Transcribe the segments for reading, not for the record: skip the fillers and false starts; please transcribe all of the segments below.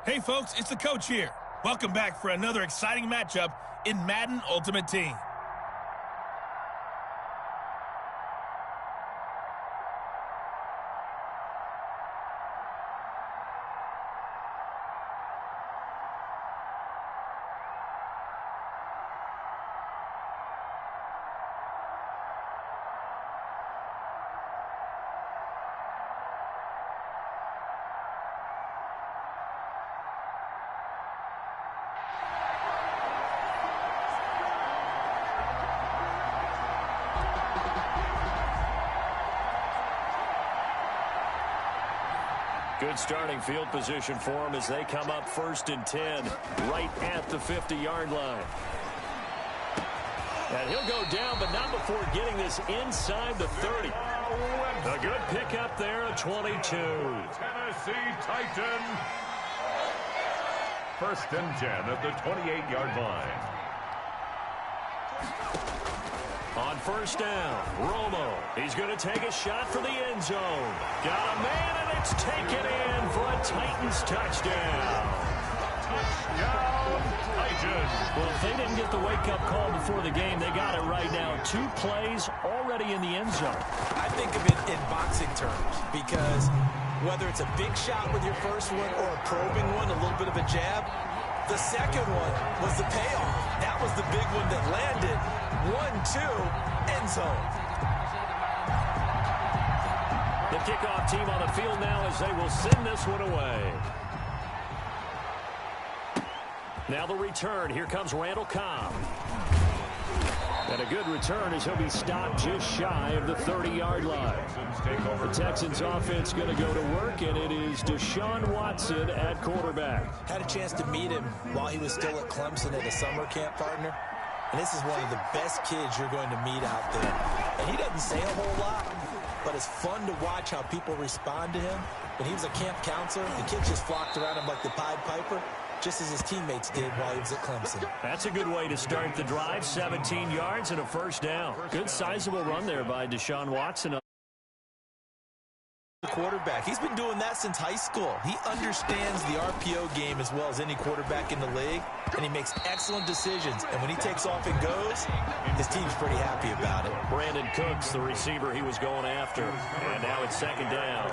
Hey folks, it's the coach here. Welcome back for another exciting matchup in Madden Ultimate Team. Good starting field position for them as they come up 1st and 10 right at the 50-yard line. And he'll go down, but not before getting this inside the 30. A good pickup there at 22. Tennessee Titan. 1st and 10 at the 28-yard line. On 1st down, Romo. He's going to take a shot for the end zone. Got a man, and it's taken in for a Titans touchdown. Touchdown, Titans. Well, if they didn't get the wake-up call before the game, they got it right now. 2 plays already in the end zone. I think of it in boxing terms because whether it's a big shot with your first one or a probing one, a little bit of a jab, the second one was the payoff. That was the big one that landed. 1-2, end zone. The kickoff team on the field now as they will send this one away. Now the return. Here comes Randall Cobb. And a good return as he'll be stopped just shy of the 30-yard line. The Texans offense going to go to work, and it is Deshaun Watson at quarterback. Had a chance to meet him while he was still at Clemson at a summer camp, partner. And this is one of the best kids you're going to meet out there. And he doesn't say a whole lot, but it's fun to watch how people respond to him. When he was a camp counselor, the kids just flocked around him like the Pied Piper, just as his teammates did while he was at Clemson. That's a good way to start the drive. 17 yards and a 1st down. Good sizable run there by Deshaun Watson. Quarterback. He's been doing that since high school. He understands the RPO game as well as any quarterback in the league, and he makes excellent decisions. And when he takes off and goes, his team's pretty happy about it. Brandon Cooks, the receiver he was going after. And now it's 2nd down.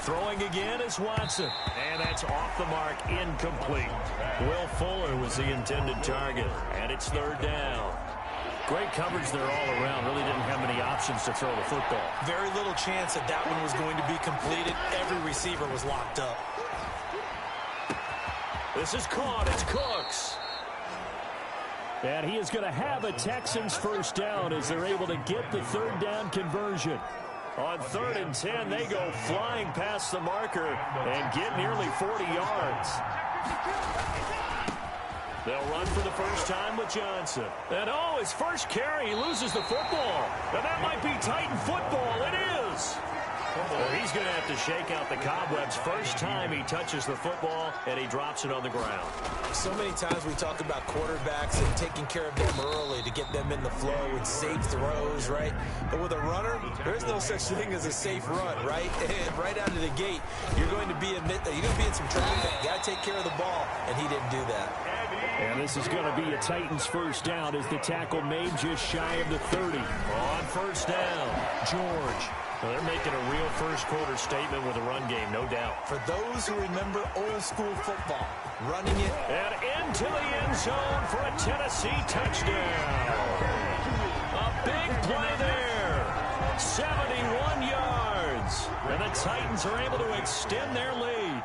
Throwing again is Watson. And that's off the mark, incomplete. Will Fuller was the intended target. And it's 3rd down. Great coverage there all around. Really didn't have many options to throw the football. Very little chance that that one was going to be completed. Every receiver was locked up. This is caught. It's Cooks. And he is going to have a Texans 1st down as they're able to get the 3rd down conversion. On 3rd and 10, they go flying past the marker and get nearly 40 yards. They'll run for the first time with Johnson. And, his first carry, he loses the football. And that might be Titan football. It is. Well, he's going to have to shake out the cobwebs first time he touches the football, and he drops it on the ground. So many times we talk about quarterbacks and taking care of them early to get them in the flow and safe throws, right? But with a runner, there's no such thing as a safe run, right? And right out of the gate, you're going to be in some trouble. You got to take care of the ball, and he didn't do that. And this is going to be a Titans 1st down as the tackle made just shy of the 30. On 1st down, George. Well, they're making a real first-quarter statement with a run game, no doubt. For those who remember old-school football, running it. And into the end zone for a Tennessee touchdown. A big play there. 71 yards. And the Titans are able to extend their lead.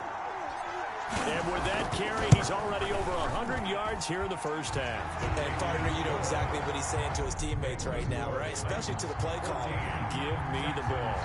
And with that carry, he's already over 100 yards here in the 1st half. And, partner, you know exactly what he's saying to his teammates right now, right? Especially to the play call. Give me the ball.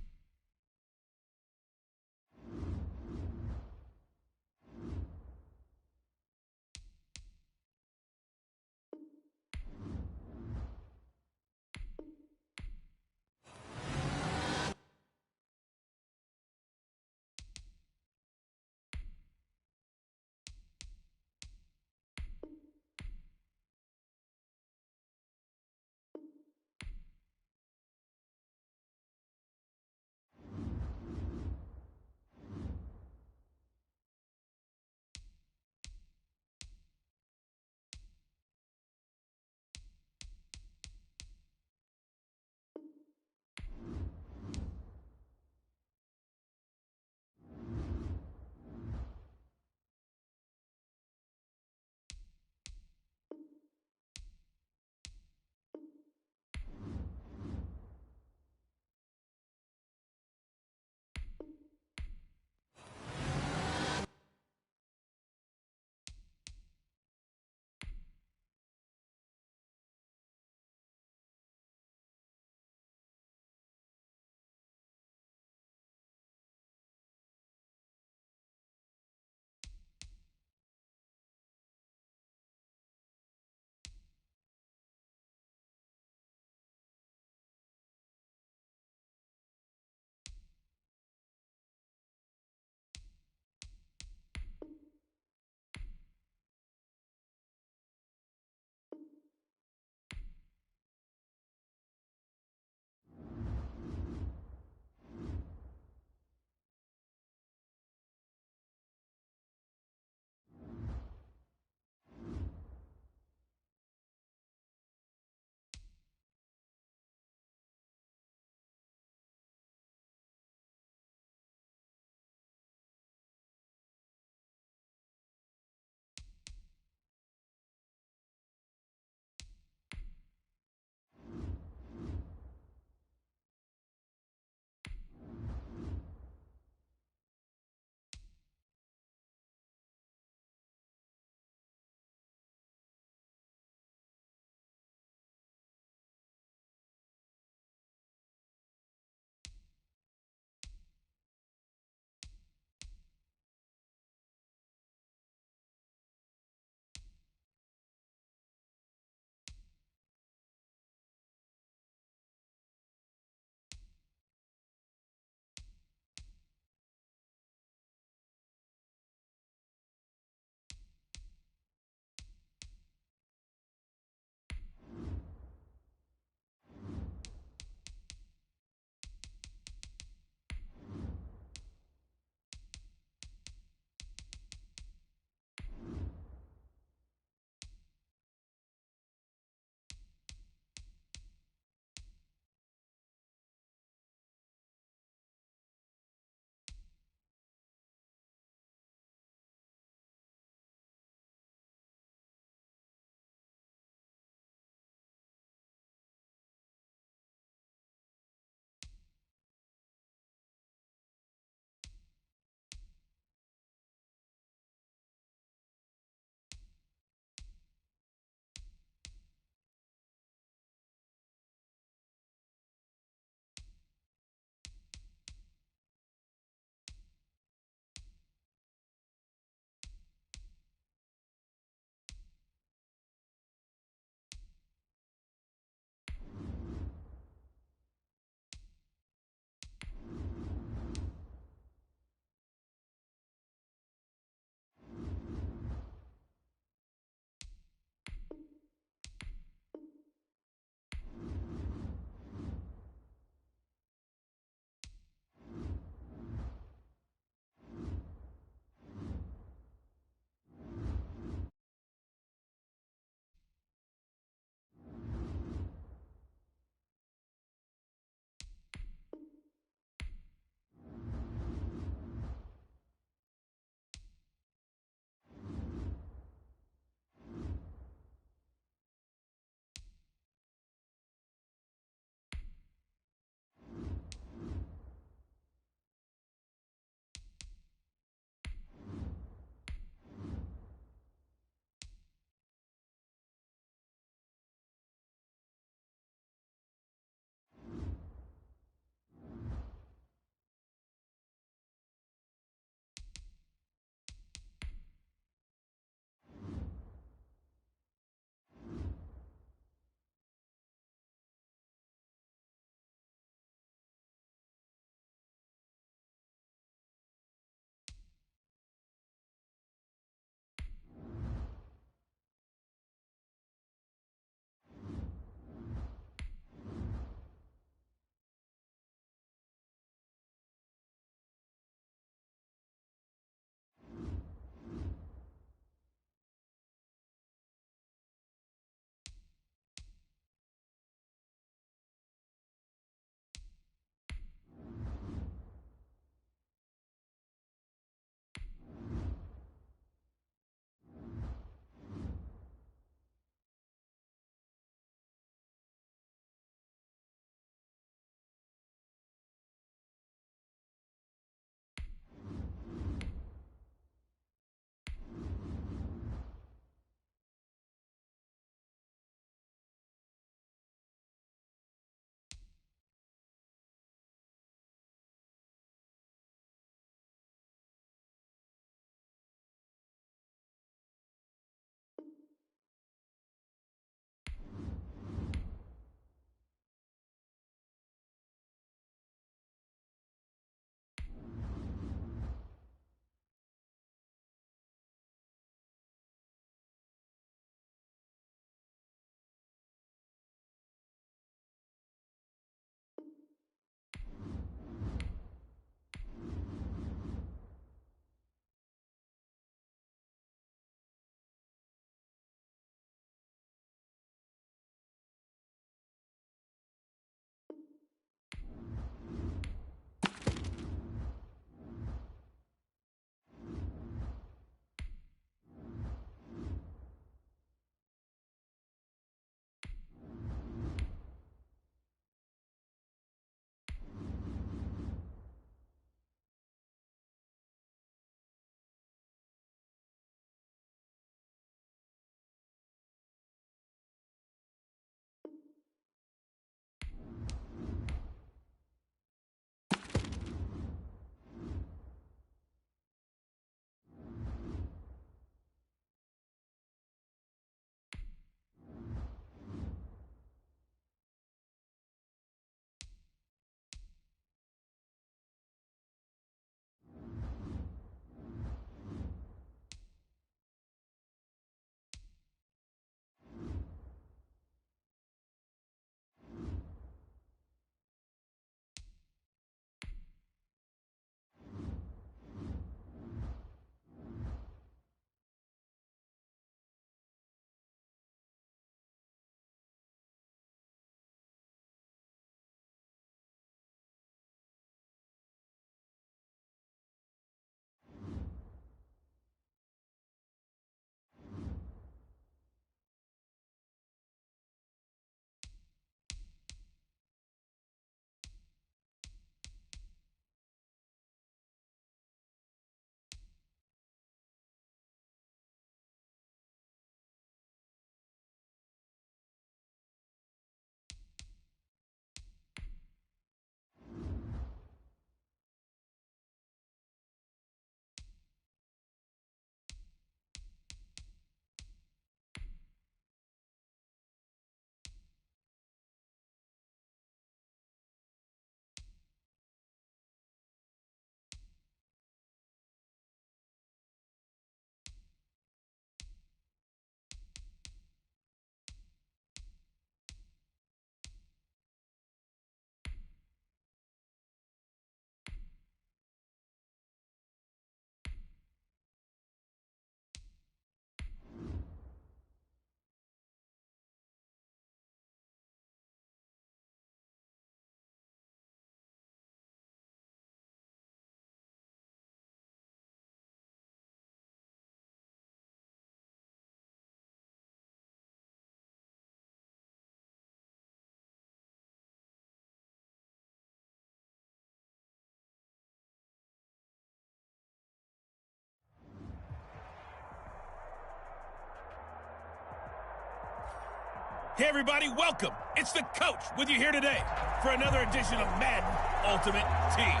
Hey everybody, welcome. It's the coach with you here today for another edition of Madden Ultimate Team.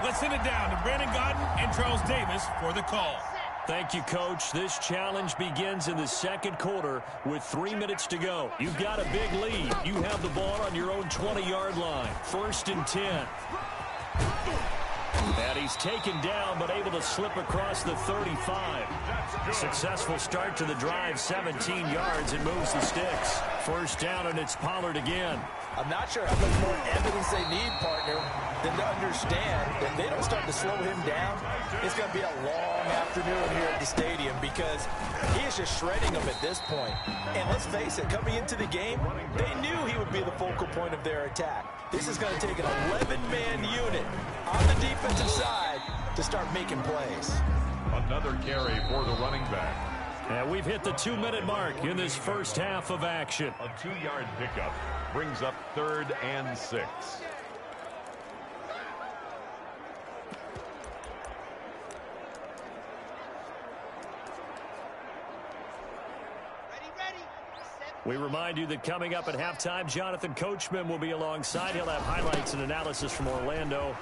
Let's send it down to Brandon Gaudin and Charles Davis for the call. Thank you, Coach. This challenge begins in the second quarter with 3 minutes to go. You've got a big lead. You have the ball on your own 20-yard line. 1st and 10. And he's taken down, but able to slip across the 35. Successful start to the drive, 17 yards, and moves the sticks. 1st down, and it's Pollard again. I'm not sure how much more evidence they need, partner, than to understand that they don't start to slow him down. It's going to be a long afternoon here at the stadium because he is just shredding them at this point. And let's face it, coming into the game, they knew he would be the focal point of their attack. This is going to take an 11-man unit on the defensive side to start making plays. Another carry for the running back. And we've hit the 2-minute mark in this first half of action. A 2-yard pickup brings up 3rd and 6. We remind you that coming up at halftime, Jonathan Coachman will be alongside. He'll have highlights and analysis from Orlando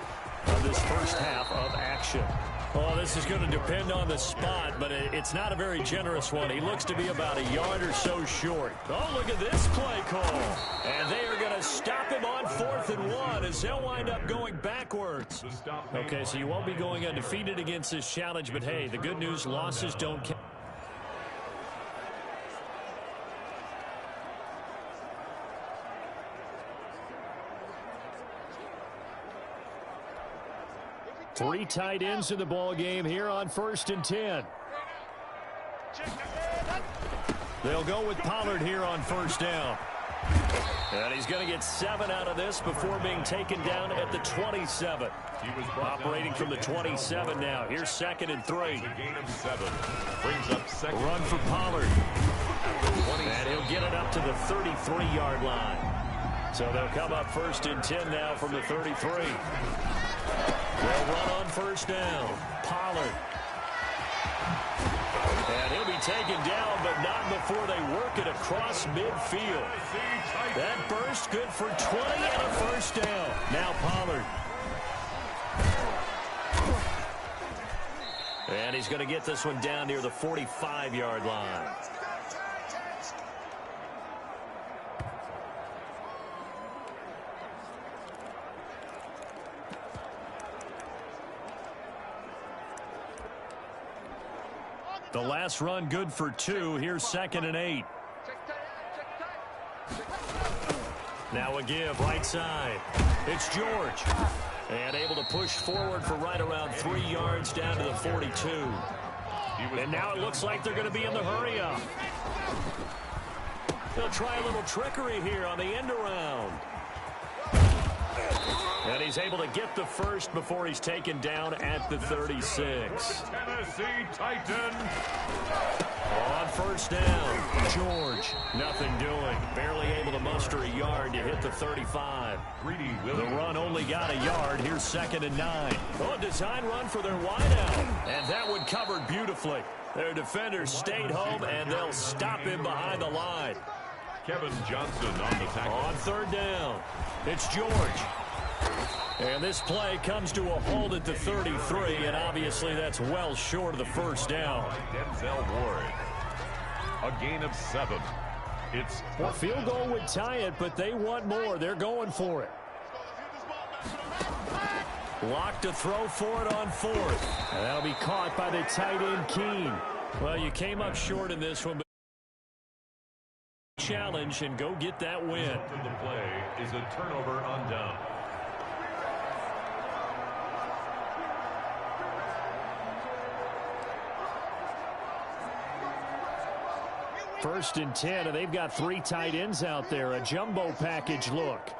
of this first half of action. Oh, this is going to depend on the spot, but it's not a very generous one. He looks to be about a yard or so short. Oh, look at this play call. And they are going to stop him on 4th and 1 as they'll wind up going backwards. Okay, so you won't be going undefeated against this challenge, but hey, the good news, losses don't count. Three tight ends in the ball game here on 1st and 10. They'll go with Pollard here on 1st down. And he's going to get 7 out of this before being taken down at the 27. Operating from the 27 now. Here's 2nd and 3. A gain of 7. Brings up 2nd. Run for Pollard. And he'll get it up to the 33-yard line. So they'll come up 1st and 10 now from the 33. They'll run on 1st down. Pollard. And he'll be taken down, but not before they work it across midfield. That burst good for 20 and a 1st down. Now Pollard. And he's going to get this one down near the 45-yard line. The last run good for 2. Here's 2nd and 8. Now a give right side. It's George. And able to push forward for right around 3 yards down to the 42. And now it looks like they're going to be in the hurry up. They'll try a little trickery here on the end around. And he's able to get the first before he's taken down at the 36. Tennessee Titans. On 1st down, George. Nothing doing. Barely able to muster a yard to hit the 35. The run only got a yard. Here's 2nd and 9. Oh, design run for their wideout. And that one covered beautifully. Their defenders stayed home, and they'll stop him behind the line. Kevin Johnson on the tackle. On 3rd down, it's George. And this play comes to a halt at the 33, and obviously that's well short of the 1st down. Denzel Ward. A gain of 7. It's a field goal would tie it, but they want more. They're going for it. Lock to throw for it on 4th. And that'll be caught by the tight end, Keene. Well, you came up short in this one, but challenge and go get that win. The play is a turnover on down. 1st and 10, and they've got 3 tight ends out there. A jumbo package look.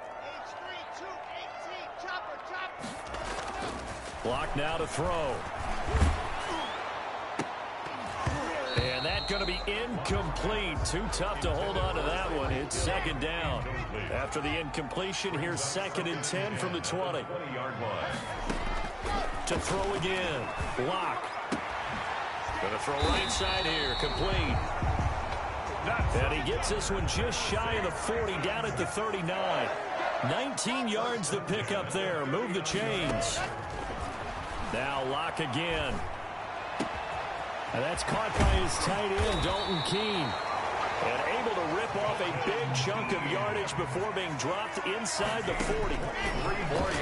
Block now to throw. And that's going to be incomplete. Too tough to hold on to that one. It's 2nd down. After the incompletion, here's 2nd and 10 from the 20. 20-yard line. To throw again. Lock. Going to throw right side here. Complete. And he gets this one just shy of the 40, down at the 39. 19 yards to pick up there. Move the chains. Now Locke again. And that's caught by his tight end, Dalton Keene. And able to rip off a big chunk of yardage before being dropped inside the 40.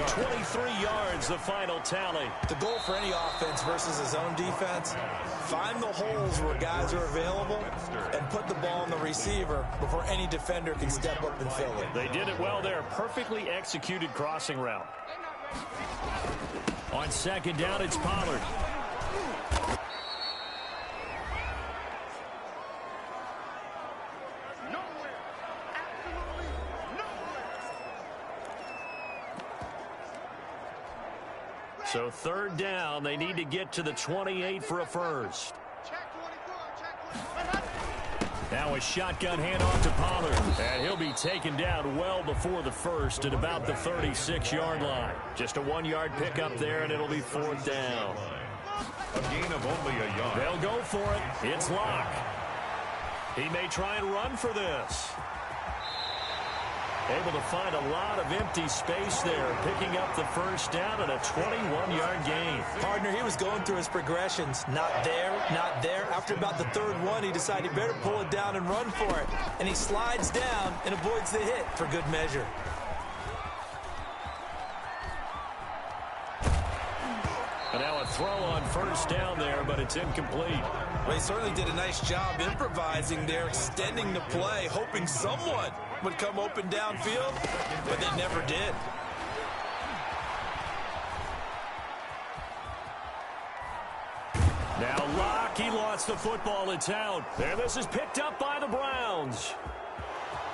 23 yards, the final tally. The goal for any offense versus his own defense, find the holes where guys are available and put the ball on the receiver before any defender can step up and fill it. They did it well there. Perfectly executed crossing route. On second down, it's Pollard. So third down, they need to get to the 28 for a first. Now a shotgun handoff to Pollard. And he'll be taken down well before the first at about the 36-yard line. Just a 1-yard pickup there, and it'll be fourth down. A gain of only a yard. They'll go for it. It's Locke. He may try and run for this. Able to find a lot of empty space there, picking up the first down and a 21-yard gain. Partner, he was going through his progressions. Not there, not there. After about the third one, he decided he better pull it down and run for it. And he slides down and avoids the hit for good measure. And now a throw on first down there, but it's incomplete. Well, he certainly did a nice job improvising there, extending the play, hoping someone would come open downfield, but they never did. Now Locke, he lost the football. It's out. And this is picked up by the Browns.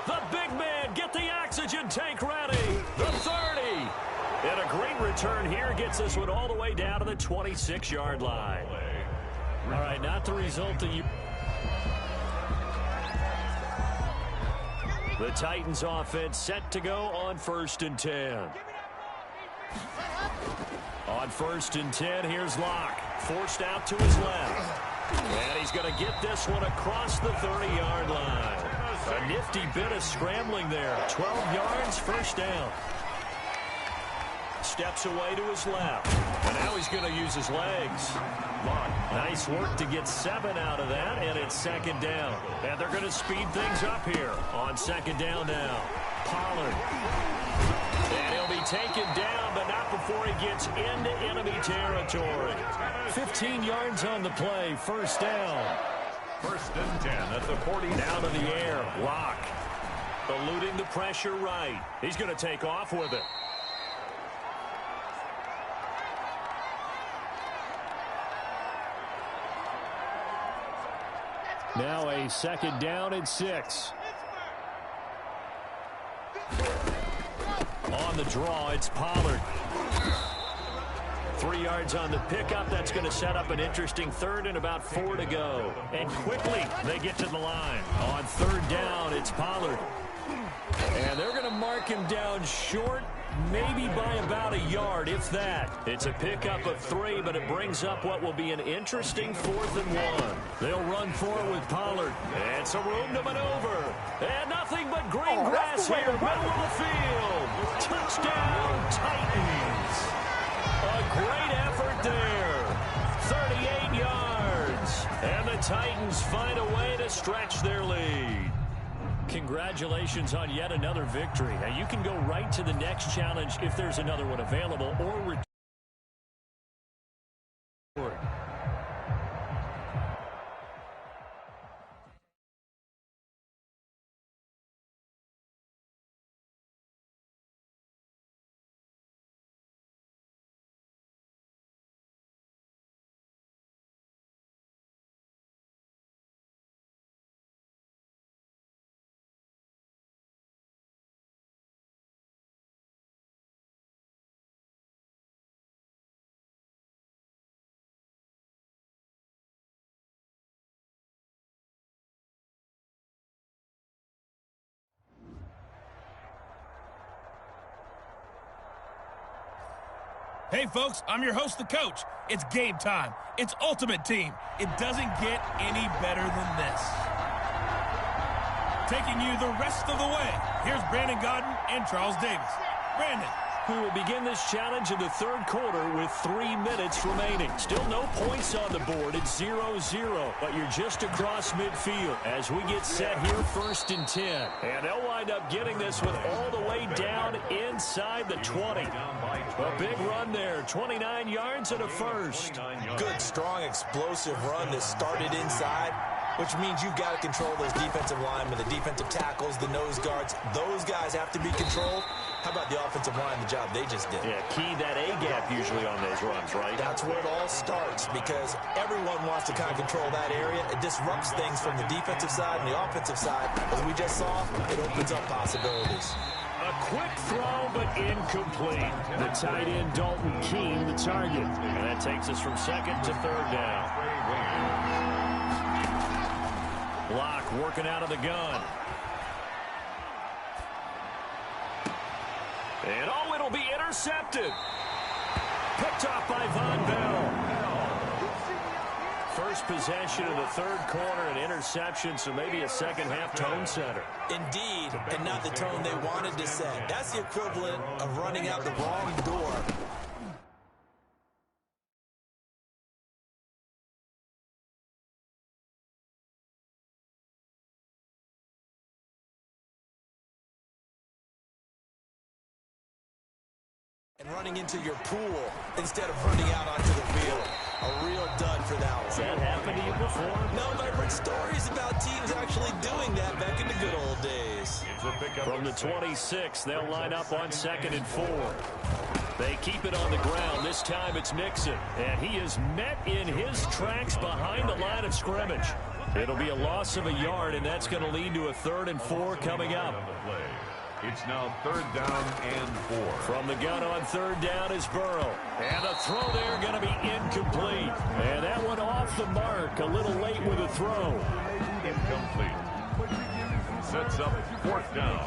The big man, get the oxygen tank ready. The 30. And a great return here gets this one all the way down to the 26-yard line. All right, not the result that you... The Titans offense set to go on 1st and 10. On 1st and 10, here's Locke. Forced out to his left. And he's going to get this one across the 30-yard line. A nifty bit of scrambling there. 12 yards, first down. Steps away to his left. And now he's going to use his legs. Nice work to get 7 out of that, and it's second down. And they're going to speed things up here on second down now. Pollard. And he'll be taken down, but not before he gets into enemy territory. 15 yards on the play, first down. 1st and 10 at the 40. Down to the air, Locke. Eluding the pressure right. He's going to take off with it. Now a second down and 6. On the draw, it's Pollard. 3 yards on the pickup. That's going to set up an interesting third and about 4 to go. And quickly, they get to the line. On third down, it's Pollard. And they're going to mark him down short, maybe by about a yard, if that. It's a pickup of 3, but it brings up what will be an interesting 4th and 1. They'll run for it with Pollard. And some room to maneuver. And nothing but green grass here, middle of the field. Touchdown, Titans. A great effort there. 38 yards. And the Titans find a way to stretch their lead. Congratulations on yet another victory. Now you can go right to the next challenge if there's another one available, or return. Hey, folks, I'm your host, the coach. It's game time. It's Ultimate Team. It doesn't get any better than this. taking you the rest of the way. Here's Brandon Gaudin and Charles Davis. Brandon. We will begin this challenge in the third quarter with 3 minutes remaining. Still no points on the board. It's 0-0, but you're just across midfield as we get set here 1st and 10. And they'll wind up getting this with all the way down inside the 20. A big run there, 29 yards and a first. Good, strong, explosive run that started inside, which means you've got to control those defensive linemen, the defensive tackles, the nose guards. Those guys have to be controlled. How about the offensive line, the job they just did? Yeah, key that A-gap usually on those runs, right? That's where it all starts because everyone wants to kind of control that area. It disrupts things from the defensive side and the offensive side. As we just saw, it opens up possibilities. A quick throw, but incomplete. The tight end, Dalton Keene, the target. And that takes us from 2nd to 3rd down. Block working out of the gun. And oh, it'll be intercepted. Picked off by Von Bell. First possession of the third quarter, an interception, so maybe a second-half tone setter. Indeed, and not the tone they wanted to set. That's the equivalent of running out the wrong door. And running into your pool instead of running out onto the field. A real dud for that one. Has that happened to you before? No, but I've heard stories about teams actually doing that back in the good old days. From the 26, they'll line up on 2nd and 4. They keep it on the ground. This time it's Mixon. And he is met in his tracks behind the line of scrimmage. It'll be a loss of a yard, and that's going to lead to a 3rd and 4 coming up. It's now 3rd down and 4. From the gun on 3rd down is Burrow. And a throw there going to be incomplete. And that one off the mark. A little late with a throw. Incomplete. Sets up 4th down.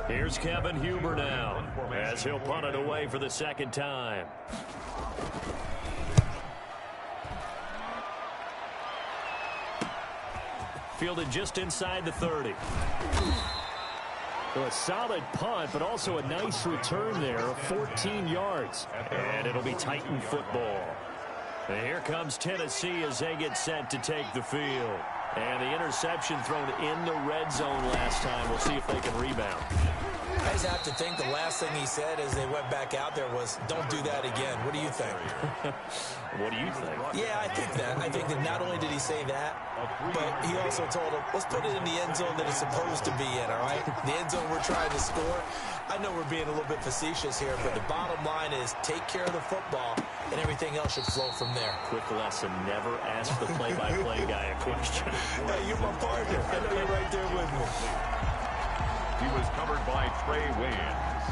Here's Kevin Huber now as he'll punt it away for the 2nd time. Fielded just inside the 30. So a solid punt, but also a nice return there of 14 yards. And it'll be Titan football. And here comes Tennessee as they get set to take the field. And the interception thrown in the red zone last time. We'll see if they can rebound. I just have to think the last thing he said as they went back out there was, don't do that again. What do you think? What do you think? Yeah, I think that. I think that not only did he say that, but he also told him, let's put it in the end zone that it's supposed to be in, all right? The end zone we're trying to score. I know we're being a little bit facetious here, but the bottom line is take care of the football, and everything else should flow from there. Quick lesson, never ask the play-by-play guy a question. Hey, you're my partner. I know you're right there with me. He was covered by Trey Waynes.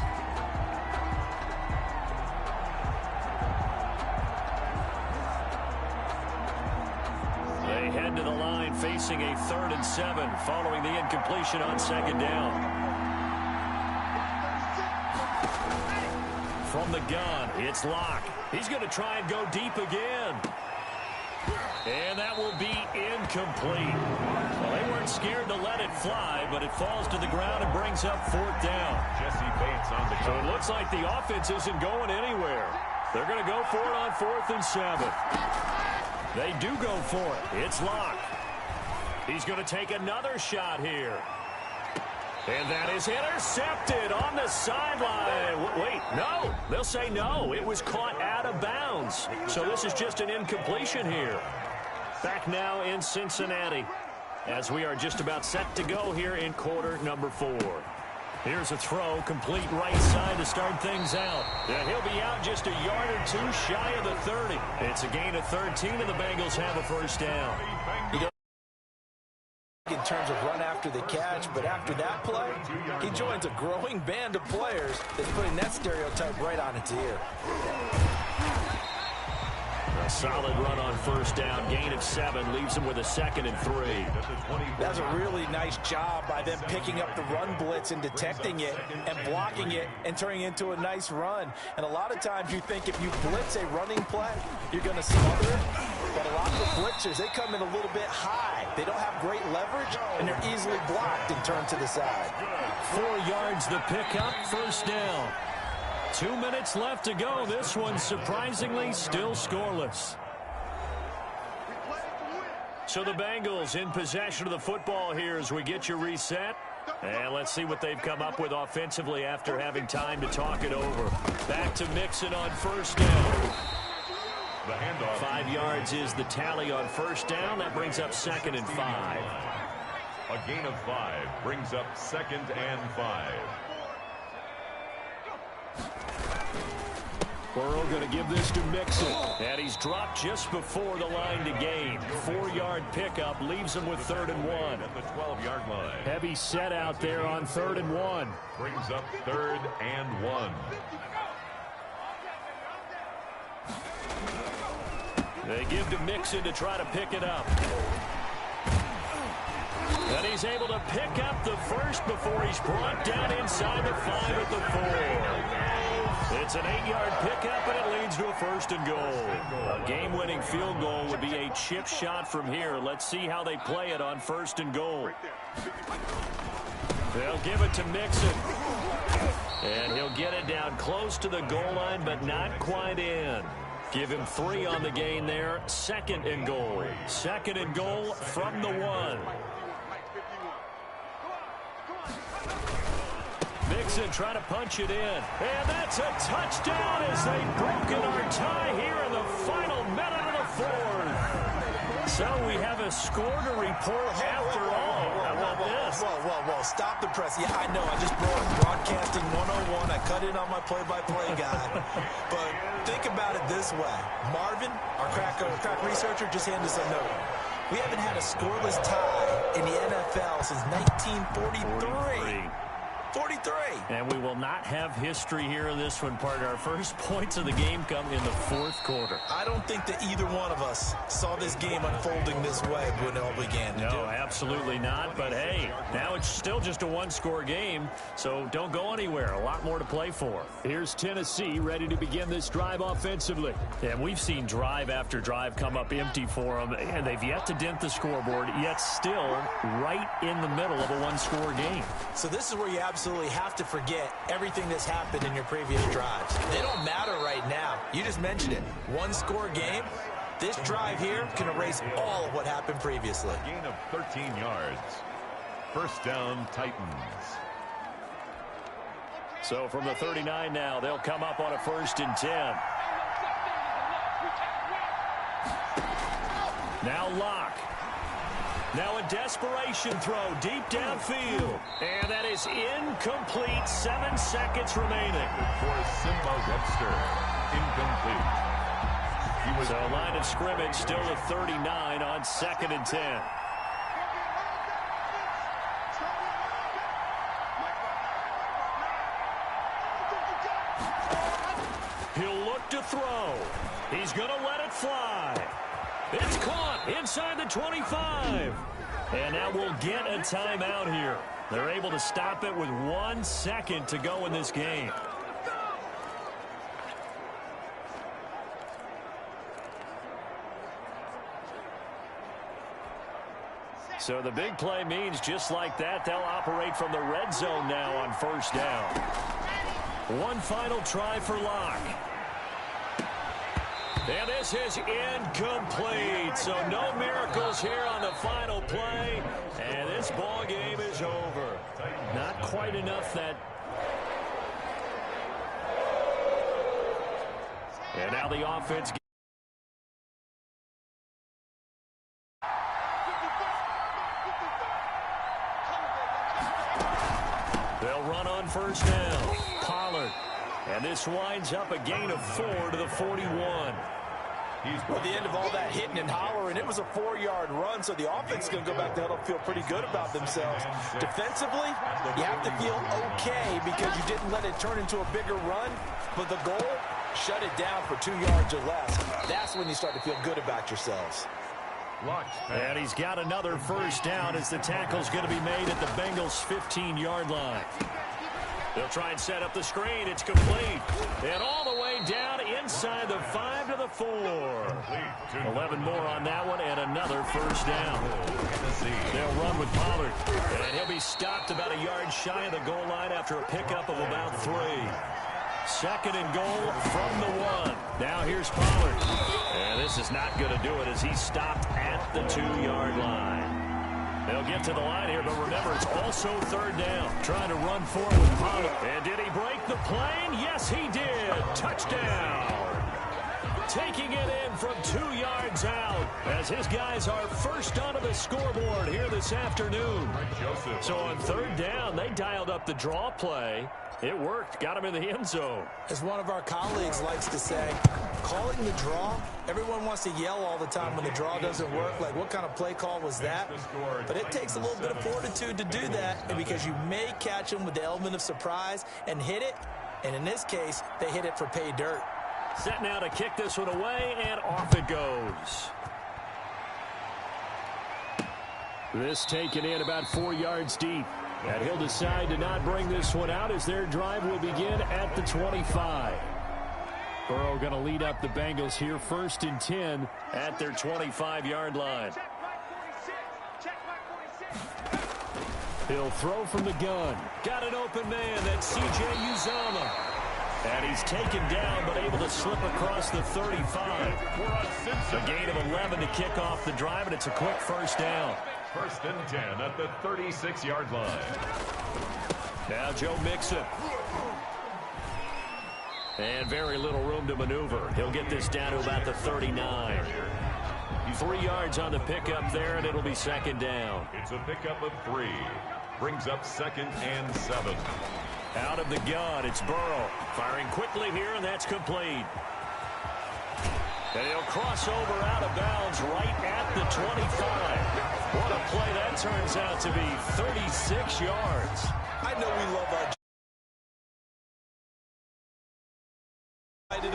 They head to the line facing a 3rd and 7 following the incompletion on 2nd down. From the gun, it's Locke. He's going to try and go deep again. And that will be incomplete. Well, they weren't scared to let it fly, but it falls to the ground and brings up 4th down. Jesse Bates on the So it looks like the offense isn't going anywhere. They're going to go for it on 4th and 7. They do go for it. It's Locke. He's going to take another shot here. And that is intercepted on the sideline. Wait, no. They'll say no. It was caught out of bounds. So this is just an incompletion here. Back now in Cincinnati as we are just about set to go here in quarter number 4. Here's a throw, complete right side to start things out. And he'll be out just a yard or 2 shy of the 30. It's a gain of 13, and the Bengals have a 1st down. In terms of run after the catch, but after that play, he joins a growing band of players that's putting that stereotype right on its ear. A solid run on 1st down, gain of 7, leaves him with a 2nd and 3. That's a really nice job by them picking up the run blitz and detecting it and blocking it and turning it into a nice run. And a lot of times you think if you blitz a running play, you're going to smother it. But a lot of the blitzers, they come in a little bit high. They don't have great leverage, and they're easily blocked and turned to the side. 4 yards the pickup, first down. 2 minutes left to go. This one surprisingly still scoreless. So the Bengals in possession of the football here as we get you reset. And let's see what they've come up with offensively after having time to talk it over. Back to Mixon on first down. The handoff. 5 yards is the tally on first down. That brings up 2nd and 5. A gain of 5 brings up 2nd and 5. Burrow going to give this to Mixon. And he's dropped just before the line to gain. 4-yard pickup leaves him with 3rd and 1. At the 12-yard line. Heavy set out there on 3rd and 1. Brings up 3rd and 1. They give to Mixon to try to pick it up. And he's able to pick up the first before he's brought down inside the 5 at the 4. It's an 8-yard pickup, and it leads to a 1st and goal. A game-winning field goal would be a chip shot from here. Let's see how they play it on 1st and goal. They'll give it to Mixon. And he'll get it down close to the goal line, but not quite in. Give him 3 on the gain there. 2nd and goal. 2nd and goal from the 1. Mixon trying to punch it in. And that's a touchdown as they've broken our tie here in the final minute of the 4th. So we have a score to report after all. How about this? Whoa. Stop the press. Yeah, I know. I just brought broadcasting 101. I cut in on my play-by-play guy. But think about it this way. Marvin, our crack researcher, just handed us a note. We haven't had a scoreless tie in the NFL since 1943. 43. And we will not have history here in this one, partner. Our first points of the game come in the 4th quarter. I don't think that either one of us saw this game unfolding this way when it all began. No, absolutely not. But, hey, now it's still just a 1-score game, so don't go anywhere. A lot more to play for. Here's Tennessee ready to begin this drive offensively. And we've seen drive after drive come up empty for them, and they've yet to dent the scoreboard, yet still right in the middle of a 1-score game. So this is where you absolutely have to forget everything that's happened in your previous drives. They don't matter right now. You just mentioned it. 1-score game. This drive here can erase all of what happened previously. Gain of 13 yards. First down, Titans. So from the 39 now, they'll come up on a 1st and 10. Now Locke. Now a desperation throw deep downfield. And that is incomplete. 7 seconds remaining. For Simba Webster. Incomplete. So line of scrimmage still at 39 on 2nd and 10. He'll look to throw. He's going to let it fly. It's caught inside the 25. And now we'll get a timeout here. They're able to stop it with 1 second to go in this game. So the big play means just like that, they'll operate from the red zone now on 1st down. One final try for Locke. And this is incomplete. So no miracles here on the final play. And this ball game is over. Not quite enough that. And now the offense. They'll run on 1st down. Pollard. And this winds up a gain of 4 to the 41. At the end of all that hitting and hollering, it was a 4-yard run, so the offense is going to go back to huddle, feel pretty good about themselves. Defensively, you have to feel okay because you didn't let it turn into a bigger run, but the goal, shut it down for 2 yards or less. That's when you start to feel good about yourselves. And he's got another 1st down as the tackle's going to be made at the Bengals' 15-yard line. They'll try and set up the screen. It's complete. And all the way down inside the 5 to the 4. 11 more on that one and another first down. They'll run with Pollard. And he'll be stopped about a yard shy of the goal line after a pickup of about 3. Second and goal from the 1. Now here's Pollard. And this is not going to do it as he's stopped at the 2-yard line. They'll get to the line here, but remember, it's also third down. Trying to run forward with Pollard. And did he break the plane? Yes, he did. Touchdown. Taking it in from 2 yards out as his guys are first onto the scoreboard here this afternoon. So on third down, they dialed up the draw play. It worked. Got him in the end zone. As one of our colleagues likes to say, calling the draw, everyone wants to yell all the time when the draw doesn't work. Like, what kind of play call was that? But it takes a little bit of fortitude to do that, and because you may catch them with the element of surprise and hit it. And in this case, they hit it for pay dirt. Set now to kick this one away, and off it goes. This taken in about 4 yards deep. And he'll decide to not bring this one out as their drive will begin at the 25. Burrow going to lead up the Bengals here first and 10 at their 25-yard line. He'll throw from the gun. Got an open man. That's C.J. Uzomah. And he's taken down but able to slip across the 35. A gain of 11 to kick off the drive, and it's a quick first down. First and 10 at the 36-yard line. Now Joe Mixon. And very little room to maneuver. He'll get this down to about the 39. 3 yards on the pickup there, and it'll be second down. It's a pickup of 3. Brings up second and 7. Out of the gun, it's Burrow. Firing quickly here, and that's complete. And he'll cross over out of bounds right at the 25. What a play that turns out to be. 36 yards. I know we love our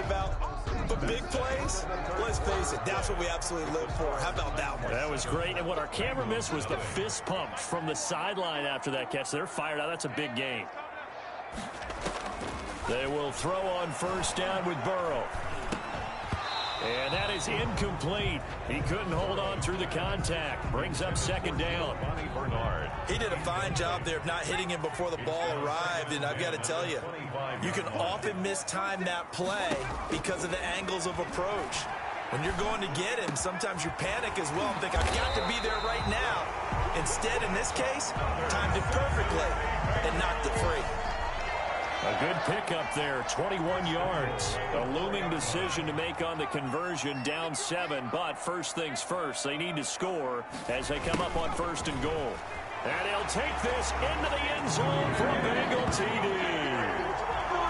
about the big plays. Let's face it, that's what we absolutely live for. How about that one? That was great. And what our camera missed was the fist pump from the sideline after that catch. They're fired out. That's a big game. They will throw on first down with Burrow. And that is incomplete. He couldn't hold on through the contact. Brings up second down. Bernard. He did a fine job there of not hitting him before the ball arrived. And I've got to tell you, you can often mistime that play because of the angles of approach. When you're going to get him, sometimes you panic as well and think, I've got to be there right now. Instead, in this case, timed it perfectly and knocked it free. A good pickup there, 21 yards. A looming decision to make on the conversion, down 7. But first things first, they need to score as they come up on first and goal. And he'll take this into the end zone for a Bengal TD.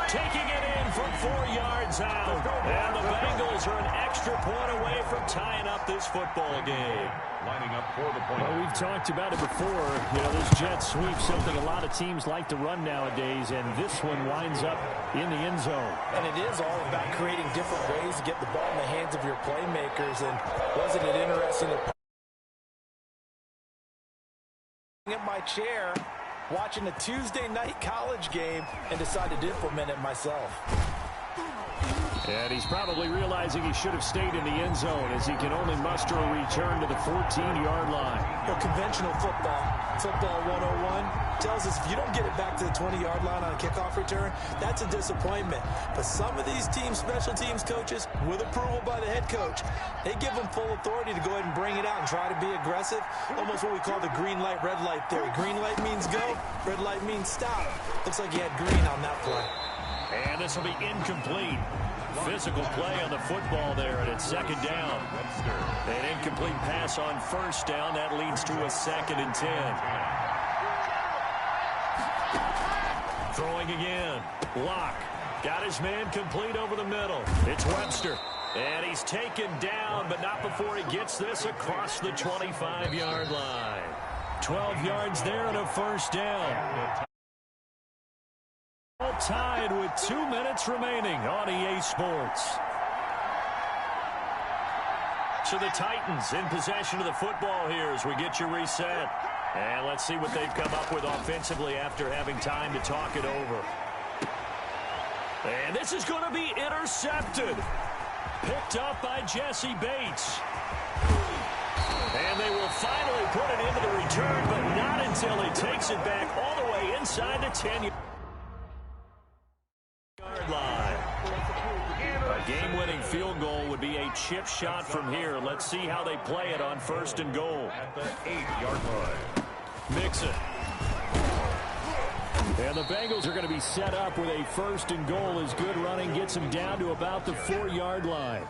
Taking it in from 4 yards out. And the Bengals are an extra point away from tying up this football game. Lining up for the point. Well, we've talked about it before. You know, this jet sweep, something a lot of teams like to run nowadays, and this one winds up in the end zone. And it is all about creating different ways to get the ball in the hands of your playmakers. And wasn't it interesting at my chair watching a Tuesday night college game and decided to implement it myself. And he's probably realizing he should have stayed in the end zone as he can only muster a return to the 14-yard line. Well, conventional football 101, tells us if you don't get it back to the 20-yard line on a kickoff return, that's a disappointment. But some of these teams, special teams coaches, with approval by the head coach, they give them full authority to go ahead and bring it out and try to be aggressive. Almost what we call the green light, red light theory. Green light means go, red light means stop. Looks like he had green on that play. And this will be incomplete. Physical play on the football there, and it's second down. An incomplete pass on first down. That leads to a second and 10. Throwing again. Locke got his man complete over the middle. It's Webster. And he's taken down, but not before he gets this across the 25-yard line. 12 yards there and a first down. All tied with 2 minutes remaining on EA Sports. So the Titans in possession of the football here as we get you reset. And let's see what they've come up with offensively after having time to talk it over. And this is going to be intercepted. Picked up by Jesse Bates. And they will finally put it into the return, but not until he takes it back all the way inside the 10-yard line. A game-winning field goal would be a chip shot from here. Let's see how they play it on 1st and goal. At the 8-yard line. Mixon. And the Bengals are going to be set up with a 1st and goal as good running gets them down to about the 4-yard line.